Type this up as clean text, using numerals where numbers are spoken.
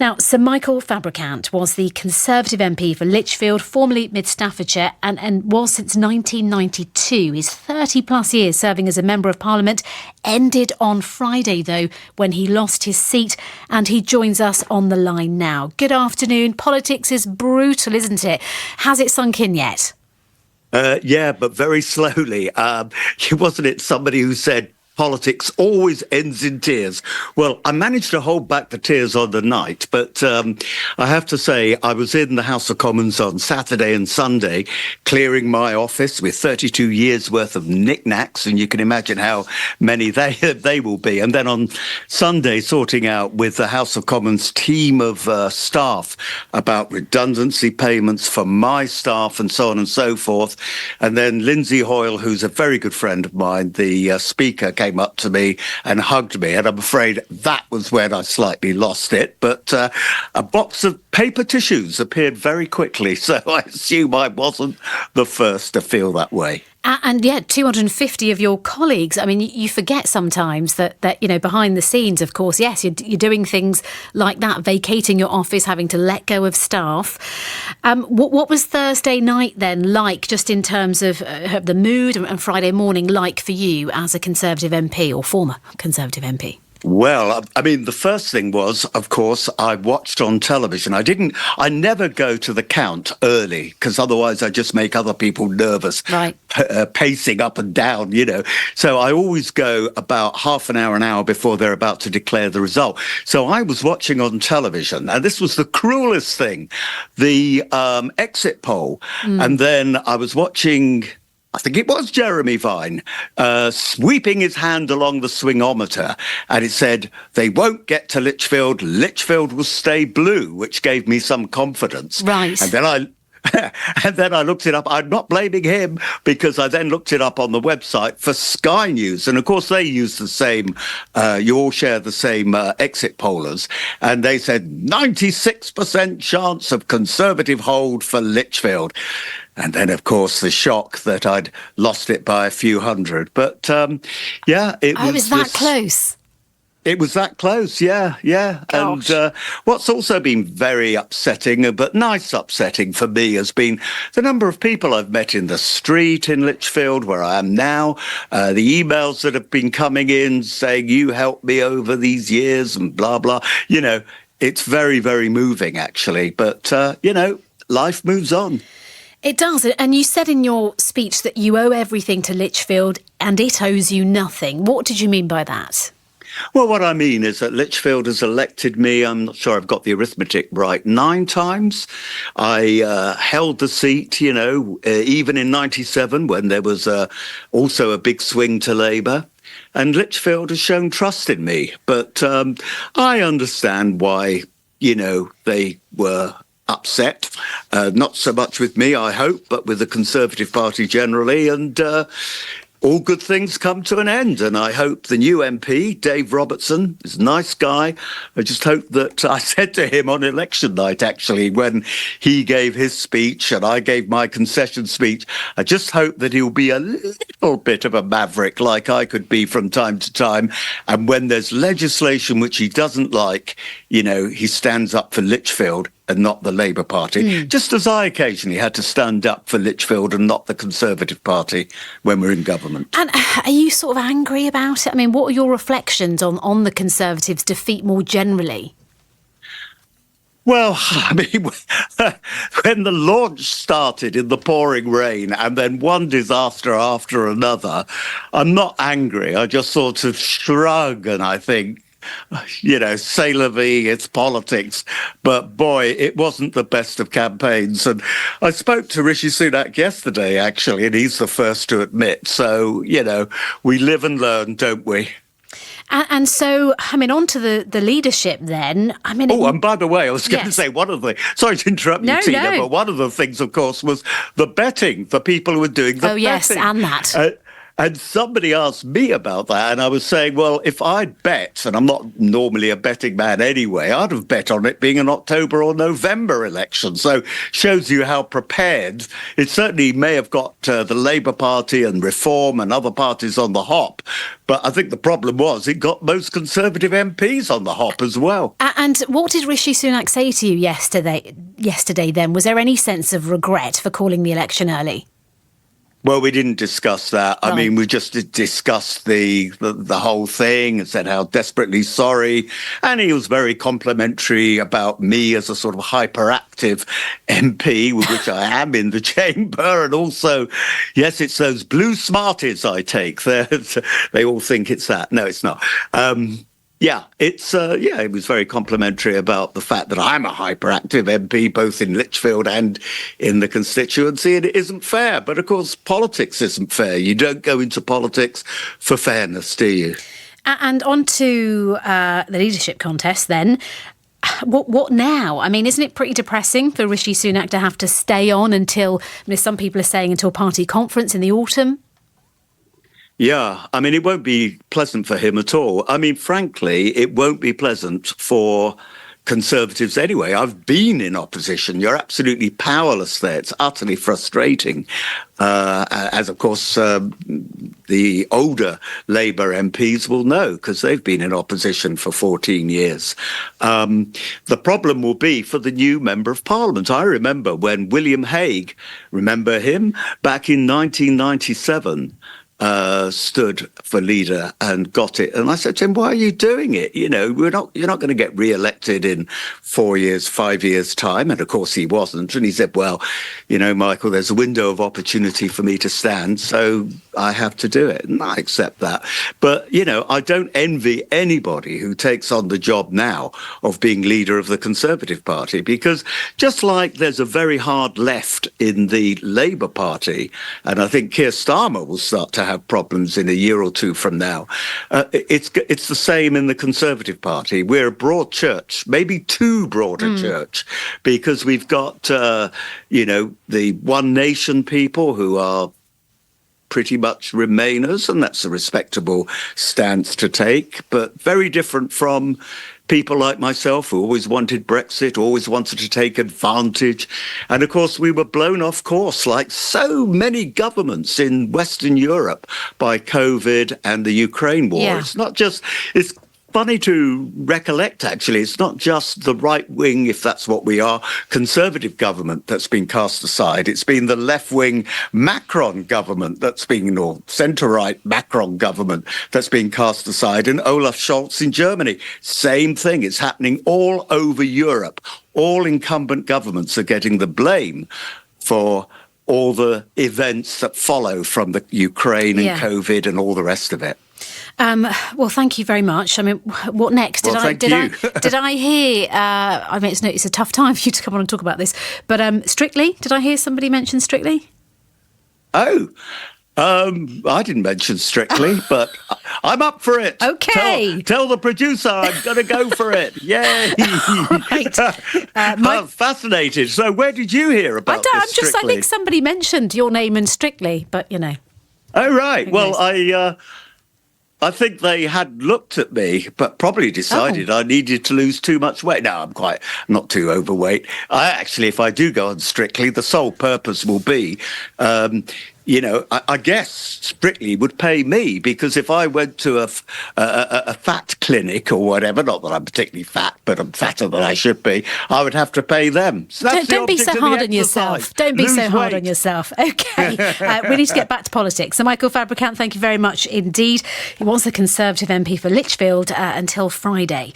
Now, Sir Michael Fabricant was the Conservative MP for Lichfield, formerly Mid Staffordshire, and was since 1992. His 30-plus years serving as a Member of Parliament ended on Friday, though, when he lost his seat, and he joins us on the line now. Good afternoon. Politics is brutal, isn't it? Has it sunk in yet? Yeah, but very slowly. Wasn't it somebody who said politics always ends in tears? Well, I managed to hold back the tears on the night, but I have to say I was in the House of Commons on Saturday and Sunday clearing my office with 32 years worth of knickknacks, and you can imagine how many they will be. And then on Sunday sorting out with the House of Commons team of staff about redundancy payments for my staff and so on and so forth. And then Lindsay Hoyle, who's a very good friend of mine, the Speaker, came up to me and hugged me, and I'm afraid that was when I slightly lost it. But a box of paper tissues appeared very quickly, so I assume I wasn't the first to feel that way. And yeah, 250 of your colleagues. I mean, you forget sometimes that behind the scenes, of course, yes, you're doing things like that, vacating your office, having to let go of staff. What was Thursday night then like, just in terms of the mood, and Friday morning like for you as a Conservative MP or former Conservative MP? Well, I mean, the first thing was, of course, I watched on television. I never go to the count early because otherwise I just make other people nervous, right? Pacing up and down, So I always go about half an hour before they're about to declare the result. So I was watching on television, and this was the cruelest thing, the exit poll. And then I was watching, I think it was Jeremy Vine, sweeping his hand along the swingometer, and it said, they won't get to Lichfield, Lichfield will stay blue, which gave me some confidence. Right. And then I looked it up. I'm not blaming him, because I then looked it up on the website for Sky News. And of course, they use the same, you all share the same exit pollers. And they said 96% chance of Conservative hold for Lichfield. And then, of course, the shock that I'd lost it by a few hundred. But, yeah, it was that close. It was that close, yeah. Gosh. And what's also been very upsetting, but nice upsetting for me, has been the number of people I've met in the street in Lichfield, where I am now, the emails that have been coming in saying, you helped me over these years and blah, blah. It's very, very moving, actually. But, life moves on. It does. And you said in your speech that you owe everything to Lichfield and it owes you nothing. What did you mean by that? Well, what I mean is that Lichfield has elected me, I'm not sure I've got the arithmetic right, 9 times. I held the seat, even in 97 when there was also a big swing to Labour. And Lichfield has shown trust in me. But I understand why, they were upset. Not so much with me, I hope, but with the Conservative Party generally. And all good things come to an end, and I hope the new MP, Dave Robertson, is a nice guy. I just hope that I said to him on election night, actually, when he gave his speech and I gave my concession speech, I just hope that he'll be a little bit of a maverick like I could be from time to time. And when there's legislation which he doesn't like, he stands up for Lichfield and not the Labour Party, just as I occasionally had to stand up for Lichfield and not the Conservative Party when we're in government. And are you sort of angry about it? I mean, what are your reflections on the Conservatives' defeat more generally? Well, I mean, when the launch started in the pouring rain and then one disaster after another, I'm not angry. I just sort of shrug and I think, c'est la vie, it's politics. But boy, it wasn't the best of campaigns. And I spoke to Rishi Sunak yesterday, actually, and he's the first to admit. So, we live and learn, don't we? And so, on to the leadership then. And by the way, I was going to say sorry to interrupt you, Tina, but one of the things, of course, was the betting for people who were doing the betting. Oh, yes, and that. And somebody asked me about that, and I was saying, well, if I'd bet, and I'm not normally a betting man anyway, I'd have bet on it being an October or November election. So shows you how prepared. It certainly may have got the Labour Party and Reform and other parties on the hop, but I think the problem was it got most Conservative MPs on the hop as well. And what did Rishi Sunak say to you yesterday then? Was there any sense of regret for calling the election early? Well, we didn't discuss that. Right. I mean, we just discussed the whole thing and said how desperately sorry. And he was very complimentary about me as a sort of hyperactive MP, which I am in the chamber. And also, yes, it's those blue Smarties I take. They all think it's that. No, it's not. It was very complimentary about the fact that I'm a hyperactive MP, both in Lichfield and in the constituency, and it isn't fair. But of course, politics isn't fair. You don't go into politics for fairness, do you? And on to the leadership contest then. What now? I mean, isn't it pretty depressing for Rishi Sunak to have to stay on until, some people are saying until party conference in the autumn? Yeah, I mean, it won't be pleasant for him at all. I mean, frankly, it won't be pleasant for Conservatives anyway. I've been in opposition. You're absolutely powerless there. It's utterly frustrating. As, of course, the older Labour MPs will know, because they've been in opposition for 14 years. The problem will be for the new Member of Parliament. I remember when William Hague, remember him, back in 1997, stood for leader and got it. And I said to him, why are you doing it? You're not going to get re-elected in 4 years, 5 years' time. And of course he wasn't. And he said, well, Michael, there's a window of opportunity for me to stand, so I have to do it. And I accept that. But, I don't envy anybody who takes on the job now of being leader of the Conservative Party, because just like there's a very hard left in the Labour Party, and I think Keir Starmer will start to have problems in a year or two from now. It's the same in the Conservative Party. We're a broad church, maybe too broad a church, because we've got, the One Nation people who are pretty much Remainers, and that's a respectable stance to take, but very different from people like myself who always wanted Brexit, always wanted to take advantage. And of course, we were blown off course, like so many governments in Western Europe, by COVID and the Ukraine war. Yeah. It's funny to recollect, actually. It's not just the right wing, if that's what we are, Conservative government that's been cast aside. It's been the left wing Macron government or centre-right Macron government that's been cast aside, and Olaf Scholz in Germany. Same thing. It's happening all over Europe. All incumbent governments are getting the blame for all the events that follow from the Ukraine and COVID and all the rest of it. Well, thank you very much. I mean, what next? Did I hear? It's a tough time for you to come on and talk about this. But Strictly, did I hear somebody mention Strictly? Oh, I didn't mention Strictly, but I'm up for it. Okay. Tell the producer I'm going to go for it. Yay! Right. I'm fascinated. So, where did you hear about this? I think somebody mentioned your name and Strictly, but Oh right. Well, I think they had looked at me, but probably decided I needed to lose too much weight. No, I'm not too overweight. If I do go on Strictly, the sole purpose will be, I guess Strictly would pay me, because if I went to a fat clinic or whatever, not that I'm particularly fat, but I'm fatter than I should be, I would have to pay them. So don't be so hard on yourself. Don't be so hard on yourself. Okay, we need to get back to politics. So Michael Fabricant, thank you very much indeed. He was the Conservative MP for Lichfield until Friday.